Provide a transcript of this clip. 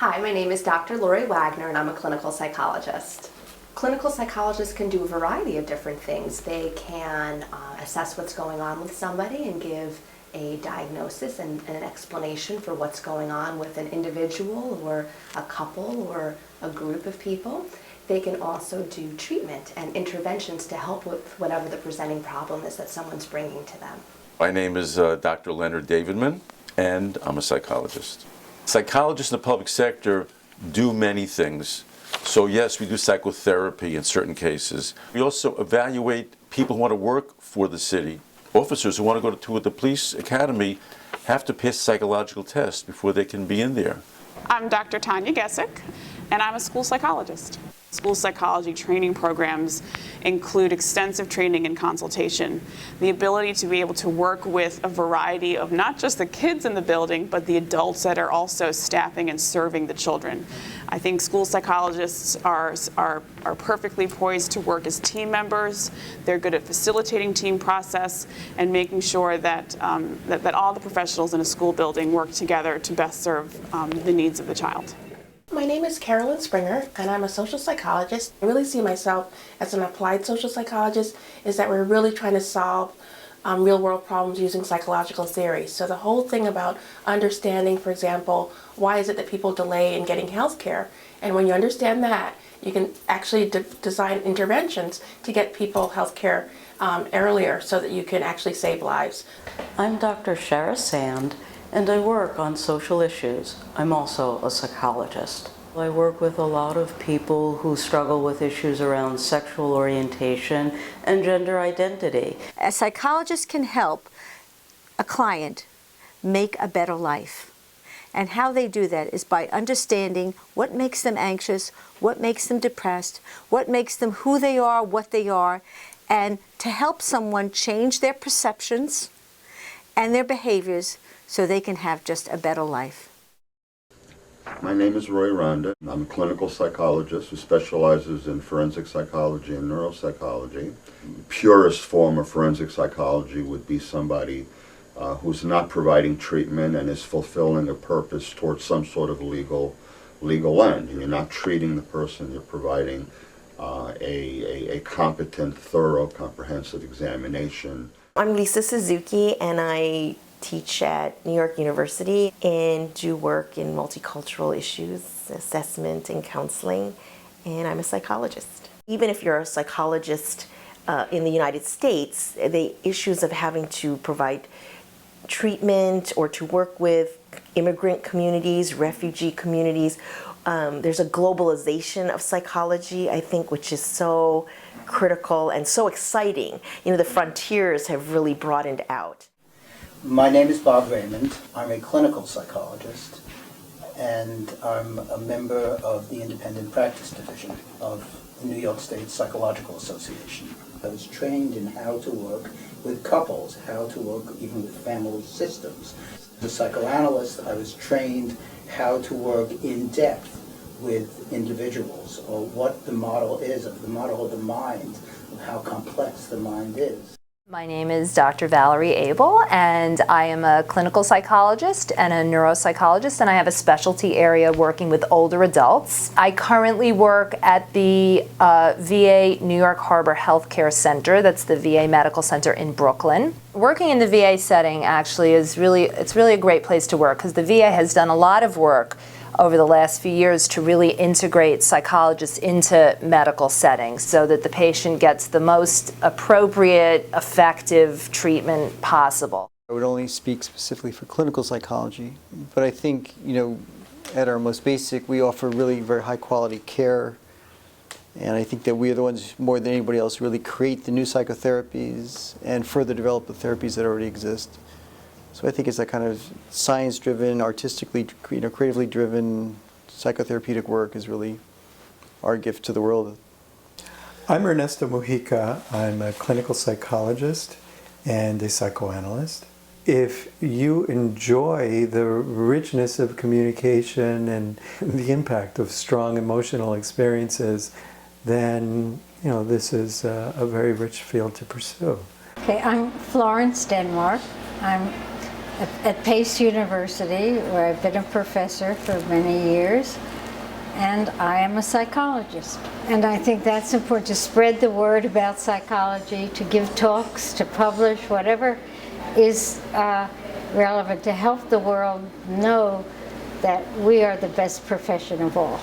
Hi, my name is Dr. Lori Wagner and I'm a clinical psychologist. Clinical psychologists can do a variety of different things. They can assess what's going on with somebody and give a diagnosis and an explanation for what's going on with an individual or a couple or a group of people. They can also do treatment and interventions to help with whatever the presenting problem is that someone's bringing to them. My name is Dr. Leonard Davidman, and I'm a psychologist. Psychologists in the public sector do many things. So yes, we do psychotherapy in certain cases. We also evaluate people who want to work for the city. Officers who want to go to the police academy have to pass a psychological test before they can be in there. I'm Dr. Tanya Gesick, and I'm a school psychologist. School psychology training programs include extensive training and consultation, the ability to be able to work with a variety of not just the kids in the building, but the adults that are also staffing and serving the children. I think school psychologists are perfectly poised to work as team members. They're good at facilitating team process and making sure that, that all the professionals in a school building work together to best serve the needs of the child. My name is Carolyn Springer, and I'm a social psychologist. I really see myself as an applied social psychologist, is that we're really trying to solve real-world problems using psychological theory. So the whole thing about understanding, for example, why is it that people delay in getting health care? And when you understand that, you can actually design interventions to get people health care earlier so that you can actually save lives. I'm Dr. Shara Sand, and I work on social issues. I'm also a psychologist. I work with a lot of people who struggle with issues around sexual orientation and gender identity. A psychologist can help a client make a better life. And how they do that is by understanding what makes them anxious, what makes them depressed, what makes them who they are, what they are, and to help someone change their perceptions and their behaviors so they can have just a better life. My name is Roy Ronda. I'm a clinical psychologist who specializes in forensic psychology and neuropsychology. The purest form of forensic psychology would be somebody who's not providing treatment and is fulfilling a purpose towards some sort of legal end. And you're not treating the person, you're providing a competent, thorough, comprehensive examination. I'm Lisa Suzuki, and I teach at New York University and do work in multicultural issues, assessment and counseling, and I'm a psychologist. Even if you're a psychologist in the United States, the issues of having to provide treatment or to work with immigrant communities, refugee communities, there's a globalization of psychology, I think, which is so critical and so exciting. You know, the frontiers have really broadened out. My name is Bob Raymond. I'm a clinical psychologist, and I'm a member of the Independent Practice Division of the New York State Psychological Association. I was trained in how to work with couples, how to work even with family systems. As a psychoanalyst, I was trained how to work in depth with individuals, or what the model is of the model of the mind, of how complex the mind is. My name is Dr. Valerie Abel, and I am a clinical psychologist and a neuropsychologist, and I have a specialty area working with older adults. I currently work at the VA New York Harbor Healthcare Center. That's the VA Medical Center in Brooklyn. Working in the VA setting actually is really a great place to work, because the VA has done a lot of work over the last few years to really integrate psychologists into medical settings so that the patient gets the most appropriate, effective treatment possible. I would only speak specifically for clinical psychology, but I think, at our most basic, we offer really very high quality care, and I think that we are the ones, more than anybody else, really create the new psychotherapies and further develop the therapies that already exist. So I think it's that kind of science-driven, artistically, creatively driven psychotherapeutic work is really our gift to the world. I'm Ernesto Mujica. I'm a clinical psychologist and a psychoanalyst. If you enjoy the richness of communication and the impact of strong emotional experiences, then this is a very rich field to pursue. Okay, I'm Florence Denmark. I'm at Pace University, where I've been a professor for many years, and I am a psychologist. And I think that's important, to spread the word about psychology, to give talks, to publish, whatever is relevant, to help the world know that we are the best profession of all.